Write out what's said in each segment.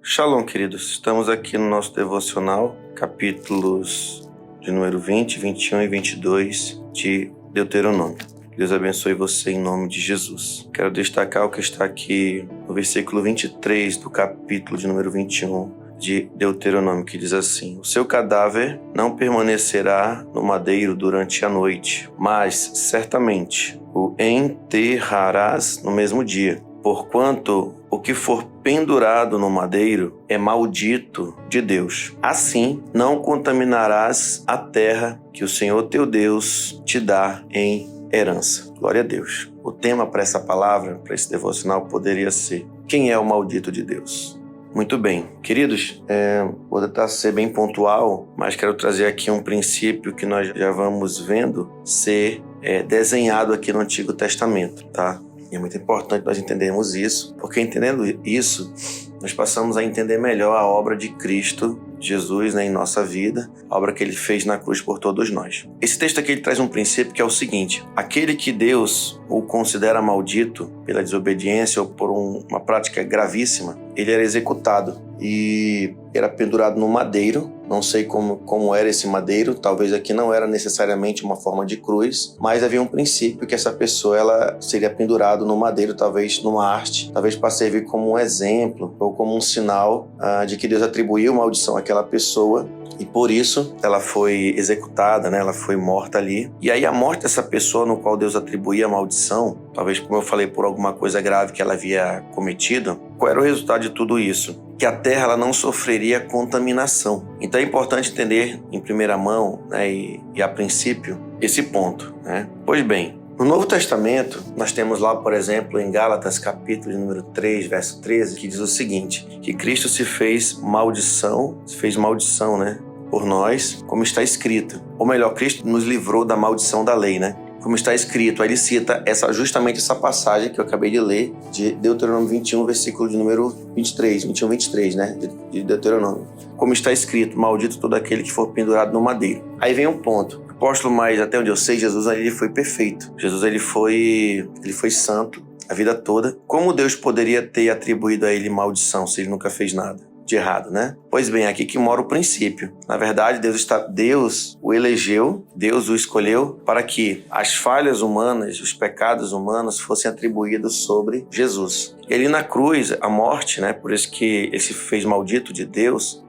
Shalom, queridos. Estamos aqui no nosso devocional, capítulos de número 20, 21 e 22 de Deuteronômio. Deus abençoe você em nome de Jesus. Quero destacar o que está aqui no versículo 23 do capítulo de número 21 de Deuteronômio, que diz assim: o seu cadáver não permanecerá no madeiro durante a noite, mas certamente o enterrarás no mesmo dia. Porquanto o que for pendurado no madeiro é maldito de Deus. Assim, não contaminarás a terra que o Senhor teu Deus te dá em herança. Glória a Deus. O tema para essa palavra, para esse devocional, poderia ser: quem é o maldito de Deus? Muito bem. Queridos, vou tentar ser bem pontual, mas quero trazer aqui um princípio que nós já vamos vendo ser desenhado aqui no Antigo Testamento, tá? E é muito importante nós entendermos isso, porque entendendo isso, nós passamos a entender melhor a obra de Cristo Jesus, em nossa vida, a obra que Ele fez na cruz por todos nós. Esse texto aqui ele traz um princípio que é o seguinte: aquele que Deus o considera maldito pela desobediência ou por uma prática gravíssima, ele era executado e era pendurado no madeiro. Não sei como era esse madeiro, talvez aqui não era necessariamente uma forma de cruz, mas havia um princípio que essa pessoa ela seria pendurado no madeiro, talvez numa haste, talvez para servir como um exemplo ou como um sinal de que Deus atribuiu maldição àquela pessoa. E por isso ela foi executada, né? Ela foi morta ali. E aí a morte dessa pessoa no qual Deus atribuía a maldição, talvez, como eu falei, por alguma coisa grave que ela havia cometido, qual era o resultado de tudo isso? Que a terra ela não sofreria contaminação. Então é importante entender em primeira mão, né, e a princípio esse ponto, né? Pois bem, no Novo Testamento, nós temos lá, por exemplo, em Gálatas, capítulo de número 3, verso 13, que diz o seguinte: que Cristo se fez maldição, né, por nós, como está escrito. Ou melhor, Cristo nos livrou da maldição da lei, né? Como está escrito. Aí ele cita justamente essa passagem que eu acabei de ler, de Deuteronômio 21, versículo de número 23, né? De Deuteronômio. Como está escrito: maldito todo aquele que for pendurado no madeiro. Aí vem um ponto. O apóstolo, mas até onde eu sei, Jesus ele foi perfeito. Jesus ele foi santo a vida toda. Como Deus poderia ter atribuído a ele maldição se ele nunca fez nada de errado, né? Pois bem, aqui que mora o princípio. Na verdade, Deus o elegeu, Deus o escolheu para que as falhas humanas, os pecados humanos fossem atribuídos sobre Jesus. E ali na cruz, a morte, né? Por isso que ele se fez maldito de Deus,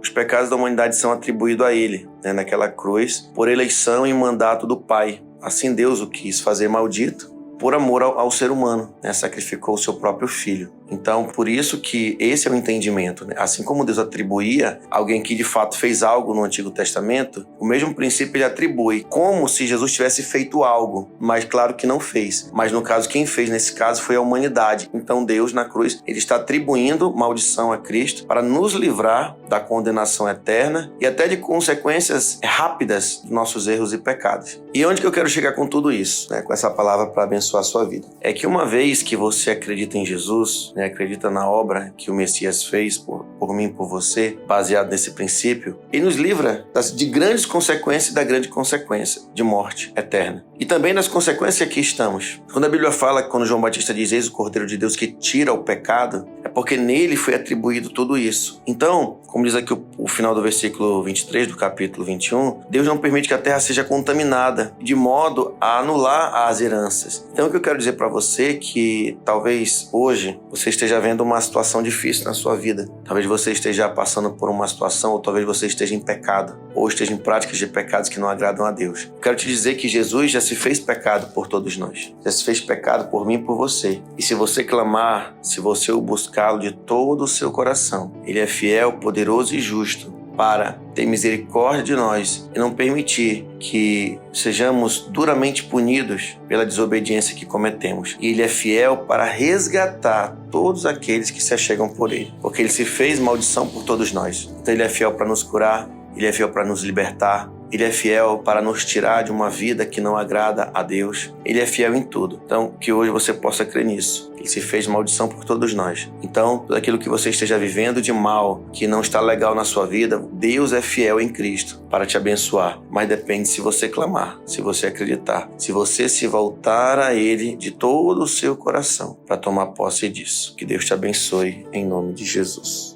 os pecados da humanidade são atribuídos a ele, né? Naquela cruz, por eleição e mandato do Pai. Assim Deus o quis fazer maldito por amor ao ser humano, né? Sacrificou o seu próprio filho. Então, por isso que esse é o entendimento, né? Assim como Deus atribuía alguém que de fato fez algo no Antigo Testamento, o mesmo princípio ele atribui, como se Jesus tivesse feito algo, mas claro que não fez. Mas no caso, quem fez nesse caso foi a humanidade. Então Deus na cruz, ele está atribuindo maldição a Cristo para nos livrar da condenação eterna e até de consequências rápidas dos nossos erros e pecados. E onde que eu quero chegar com tudo isso, né? Com essa palavra para abençoar a sua vida? É que uma vez que você acredita em Jesus, né, acredita na obra que o Messias fez por mim e por você, baseado nesse princípio, ele nos livra de grandes consequências e da grande consequência de morte eterna. E também das consequências que aqui estamos. Quando a Bíblia fala, quando João Batista diz: eis o Cordeiro de Deus que tira o pecado, é porque nele foi atribuído tudo isso. Então, como diz aqui o final do versículo 23 do capítulo 21, Deus não permite que a terra seja contaminada, de modo a anular as heranças. Então, o que eu quero dizer para você é que talvez hoje você esteja vendo uma situação difícil na sua vida. Talvez você esteja passando por uma situação, ou talvez você esteja em pecado, ou esteja em práticas de pecados que não agradam a Deus. Eu quero te dizer que Jesus já se fez pecado por todos nós. Já se fez pecado por mim e por você. E se você clamar, se você o buscá-lo de todo o seu coração, Ele é fiel, poderoso e justo para ter misericórdia de nós e não permitir que sejamos duramente punidos pela desobediência que cometemos. E Ele é fiel para resgatar todos aqueles que se achegam por Ele, porque Ele se fez maldição por todos nós. Então Ele é fiel para nos curar, Ele é fiel para nos libertar, Ele é fiel para nos tirar de uma vida que não agrada a Deus. Ele é fiel em tudo. Então, que hoje você possa crer nisso. Ele se fez maldição por todos nós. Então, tudo aquilo que você esteja vivendo de mal, que não está legal na sua vida, Deus é fiel em Cristo para te abençoar. Mas depende se você clamar, se você acreditar, se você se voltar a Ele de todo o seu coração para tomar posse disso. Que Deus te abençoe em nome de Jesus.